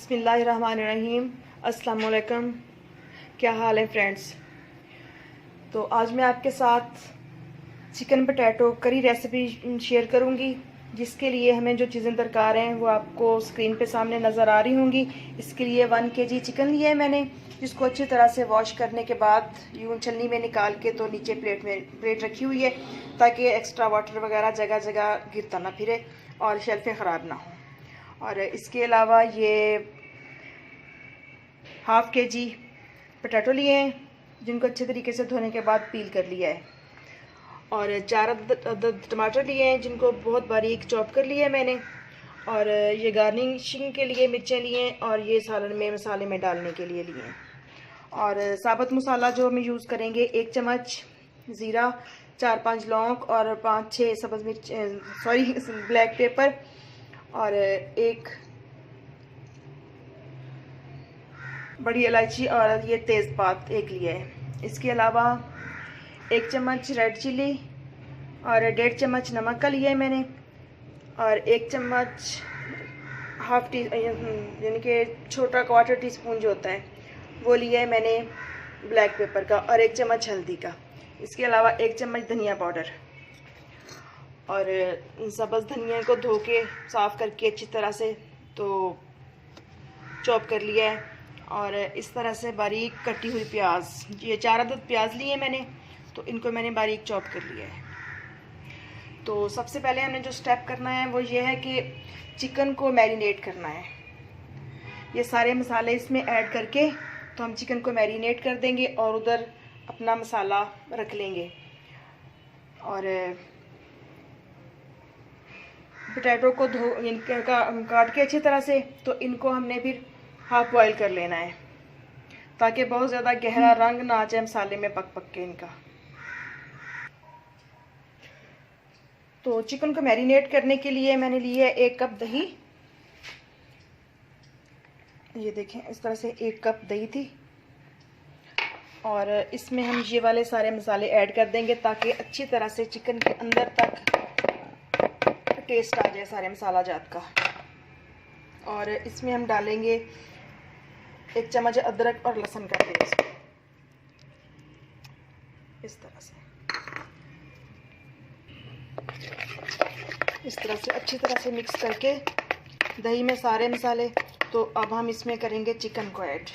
बिस्मिल्लाहिर्रहमानिर्रहीम। अस्सलाम वालेकुम। क्या हाल है फ्रेंड्स। तो आज मैं आपके साथ chicken potato curry recipe share करूंगी, जिसके लिए हमें जो चीज़ें दरकार हैं वो आपको स्क्रीन पे सामने नज़र आ रही होंगी। इसके लिए 1 kg चिकन लिया है मैंने, जिसको अच्छी तरह से वॉश करने के बाद यूँ छलनी में निकाल के तो नीचे प्लेट रखी हुई है, ताकि एक्स्ट्रा वाटर वगैरह जगह जगह गिरता ना फिरे और शेल्फें ख़राब ना हो। और इसके अलावा ये 1/2 kg पोटैटो लिए हैं, जिनको अच्छे तरीके से धोने के बाद पील कर लिया है। और 4 अदद टमाटर लिए हैं, जिनको बहुत बारीक चॉप कर लिया है मैंने। और ये गार्निशिंग के लिए मिर्चें लिए हैं, और ये सालन में मसाले में डालने के लिए लिए हैं। और साबुत मसाला जो हम यूज़ करेंगे, 1 चम्मच ज़ीरा, 4-5 लौंग और 5-6 सब्ज़ मिर्च ब्लैक पेपर, और 1 बड़ी इलायची, और ये तेज़पात 1 लिया है। इसके अलावा 1 चम्मच रेड चिली और 1.5 चम्मच नमक का लिया है मैंने, और 1 चम्मच यानी कि छोटा 1/4 टीस्पून जो होता है वो लिया है मैंने ब्लैक पेपर का, और 1 चम्मच हल्दी का। इसके अलावा 1 चम्मच धनिया पाउडर, और सब्ज़ धनिया को धो के साफ़ करके अच्छी तरह से तो चॉप कर लिया है। और इस तरह से बारीक कटी हुई प्याज, ये 4 अदद प्याज लिए मैंने, तो इनको मैंने बारीक चॉप कर लिया है। तो सबसे पहले हमने जो स्टेप करना है वो ये है कि चिकन को मैरिनेट करना है। ये सारे मसाले इसमें ऐड करके तो हम चिकन को मैरिनेट कर देंगे और उधर अपना मसाला रख लेंगे। और पोटैटो को काट के अच्छी तरह से, तो इनको हमने फिर हाफ बॉयल कर लेना है, ताकि बहुत ज़्यादा गहरा रंग ना आ जाए मसाले में पक के इनका। तो चिकन को मैरिनेट करने के लिए मैंने ली है 1 कप दही। ये देखें, इस तरह से 1 कप दही थी, और इसमें हम ये वाले सारे मसाले ऐड कर देंगे, ताकि अच्छी तरह से चिकन के अंदर तक टेस्ट आ जाए सारे मसाला जात का। और इसमें हम डालेंगे 1 चम्मच अदरक और लहसुन का पेस्ट, इस तरह से अच्छी तरह से मिक्स करके दही में सारे मसाले। तो अब हम इसमें करेंगे चिकन को ऐड।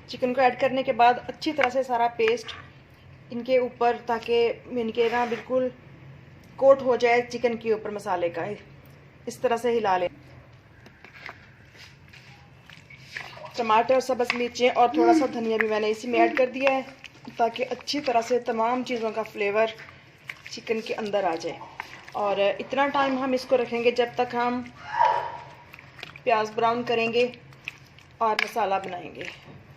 चिकन को ऐड करने के बाद अच्छी तरह से सारा पेस्ट इनके ऊपर, ताकि इनके ना बिल्कुल कोट हो जाए चिकन के ऊपर मसाले का, इस तरह से हिला लें। टमाटर, सब्ज़ मिर्चें और थोड़ा सा धनिया भी मैंने इसी में ऐड कर दिया है, ताकि अच्छी तरह से तमाम चीज़ों का फ्लेवर चिकन के अंदर आ जाए। और इतना टाइम हम इसको रखेंगे जब तक हम प्याज ब्राउन करेंगे और मसाला बनाएंगे।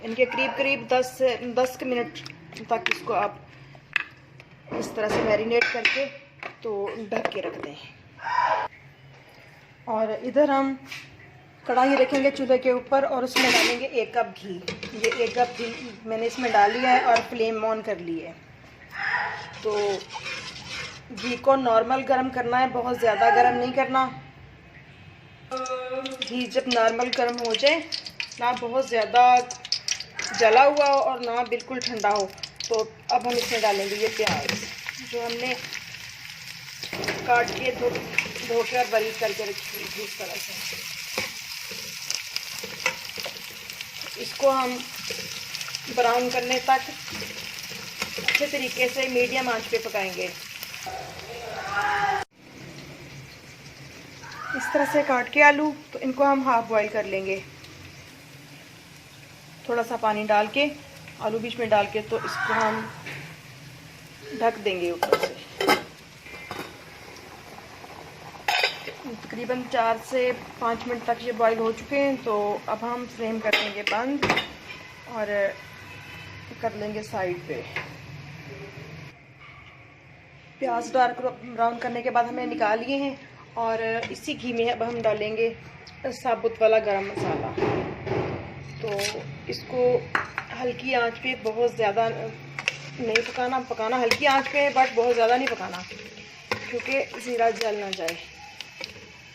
इनके करीब 10 मिनट तक इसको आप इस तरह से मैरिनेट करके तो ढक के रख दें। और इधर हम कढ़ाई रखेंगे चूल्हे के ऊपर, और उसमें डालेंगे 1 कप घी। ये 1 कप घी मैंने इसमें डाल लिया है और फ्लेम ऑन कर ली है। तो घी को नॉर्मल गर्म करना है, बहुत ज़्यादा गर्म नहीं करना। घी जब नॉर्मल गर्म हो जाए, ना बहुत ज़्यादा जला हुआ हो और ना बिल्कुल ठंडा हो, तो अब हम इसमें डालेंगे ये प्याज, जो हमने काट के धो के और बारीक करके रखी हुई थी। इस तरह से इसको हम ब्राउन करने तक अच्छे तरीके से मीडियम आंच पे पकाएंगे। इस तरह से काट के आलू, तो इनको हम हाफ बॉईल कर लेंगे। थोड़ा सा पानी डाल के आलू बीच में डाल के, तो इसको हम ढक देंगे ऊपर से। तकरीबन 4 से 5 मिनट तक ये बॉईल हो चुके हैं। तो अब हम फ्लेम कर देंगे बंद और कर लेंगे साइड पे। प्याज डार्क ब्राउन करने के बाद हमें निकाल लिए हैं, और इसी घी में अब हम डालेंगे साबुत वाला गरम मसाला। तो इसको हल्की आंच पे बहुत ज़्यादा नहीं पकाना, पकाना हल्की आंच पे है, बट बहुत ज़्यादा नहीं पकाना क्योंकि ज़ीरा जल ना जाए।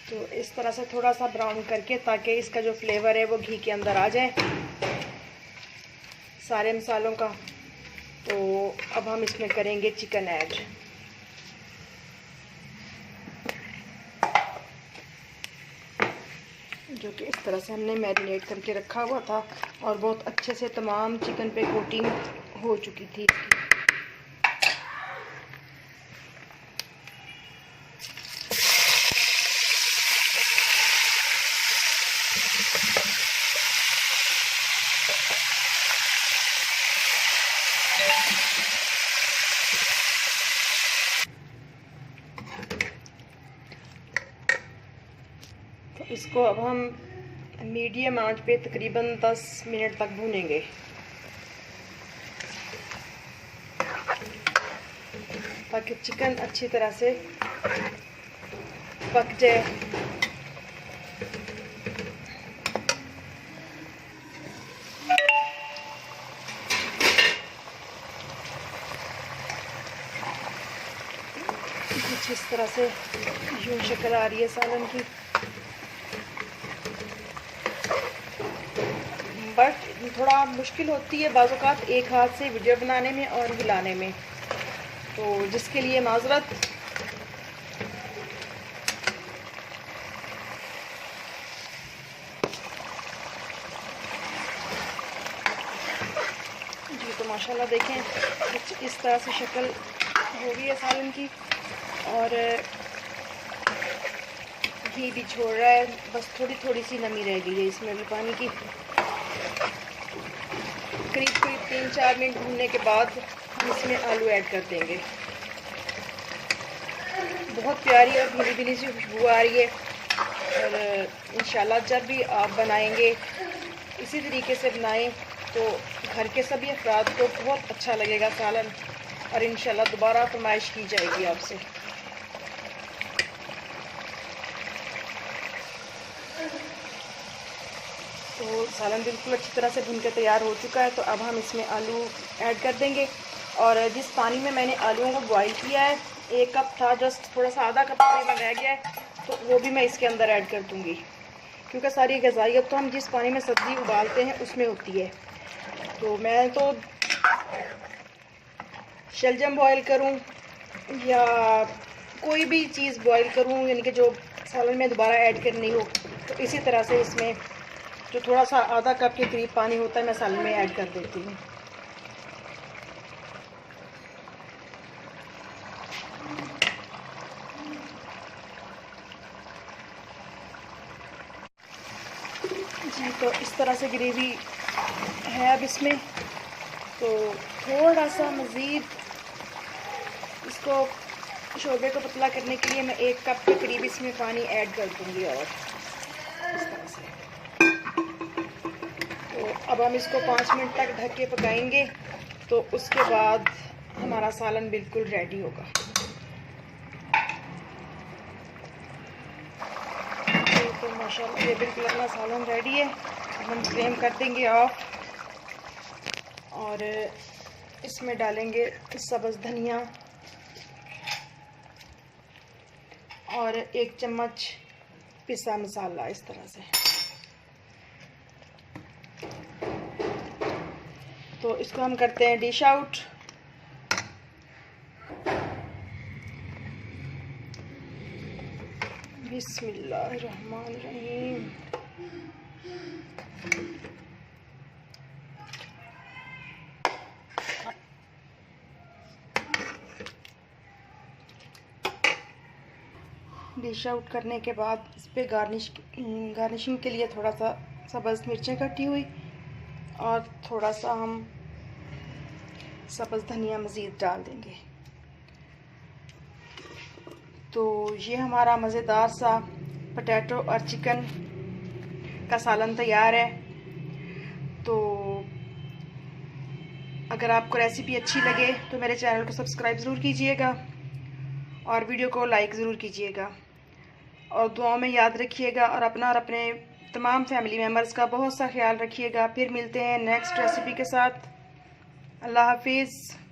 तो इस तरह से थोड़ा सा ब्राउन करके, ताकि इसका जो फ्लेवर है वो घी के अंदर आ जाए सारे मसालों का। तो अब हम इसमें करेंगे चिकन ऐड। जो कि इस तरह से हमने मैरिनेट करके रखा हुआ था और बहुत अच्छे से तमाम चिकन पे कोटिंग हो चुकी थी। तो इसको अब हम मीडियम आंच पे तकरीबन 10 मिनट तक भूनेंगे, ताकि चिकन अच्छी तरह से पक जाए। कुछ इस तरह से यूं शक्ल आ रही है सालन की, बट थोड़ा मुश्किल होती है बाज़ औक़ात एक हाथ से वीडियो बनाने में और हिलाने में, तो जिसके लिए माज़रत। जी तो माशाल्लाह देखें कुछ इस तरह से शक्ल हो गई है सालन की, और घी भी छोड़ रहा है, बस थोड़ी थोड़ी सी नमी रह गई है इसमें भी पानी की। करीब 3-4 मिनट भूनने के बाद हम इसमें आलू ऐड कर देंगे। बहुत प्यारी और भुनी भुनी सी खुशबू आ रही है, और इंशाल्लाह जब भी आप बनाएंगे इसी तरीके से बनाएं तो घर के सभी अफराद को बहुत अच्छा लगेगा सालन, और इंशाल्लाह दोबारा फरमाइश की जाएगी आपसे। तो सालन बिल्कुल अच्छी तरह से भून के तैयार हो चुका है। तो अब हम इसमें आलू ऐड कर देंगे, और जिस पानी में मैंने आलूओं को बॉईल किया है 1 कप था, जस्ट थोड़ा सा आधा कप पानी रह गया है, तो वो भी मैं इसके अंदर ऐड कर दूँगी, क्योंकि सारी ग़िज़ाइयत तो हम जिस पानी में सब्ज़ी उबालते हैं उसमें होती है। तो मैं तो शलजम बॉयल करूँ या कोई भी चीज़ बॉयल करूँ, यानी कि जो सालन में दोबारा ऐड करनी हो, तो इसी तरह से इसमें जो थोड़ा सा आधा कप के करीब पानी होता है मैं सालन में ऐड कर देती हूँ। जी तो इस तरह से ग्रेवी है अब इसमें। तो थोड़ा सा मज़ीद इसको शोरबे को पतला करने के लिए मैं 1 कप के करीब इसमें पानी ऐड कर दूँगी, और इस तरह से। तो अब हम इसको 5 मिनट तक ढक के पकाएंगे, तो उसके बाद हमारा सालन बिल्कुल रेडी होगा। तो माशाल्लाह ये बिल्कुल अपना सालन रेडी है। हम फ्लेम कर देंगे ऑफ, और इसमें डालेंगे सब्ज़ धनिया और 1 चम्मच पिसा मसाला इस तरह से। तो इसको हम करते हैं डिश आउट। बिस्मिल्लाहिर्रहमानिर्रहीम। डिश आउट करने के बाद इस पर गार्निशिंग के लिए थोड़ा सा सब्ज़ मिर्चें कटी हुई और थोड़ा सा हम सब्ज़ धनिया मज़ीद डाल देंगे। तो ये हमारा मज़ेदार सा पोटैटो और चिकन का सालन तैयार है। तो अगर आपको रेसिपी अच्छी लगे तो मेरे चैनल को सब्सक्राइब ज़रूर कीजिएगा और वीडियो को लाइक ज़रूर कीजिएगा, और दुआओं में याद रखिएगा, और अपना और अपने तमाम फैमिली मेम्बर्स का बहुत सा ख्याल रखिएगा। फिर मिलते हैं नेक्स्ट रेसिपी के साथ। अल्लाह हाफिज़।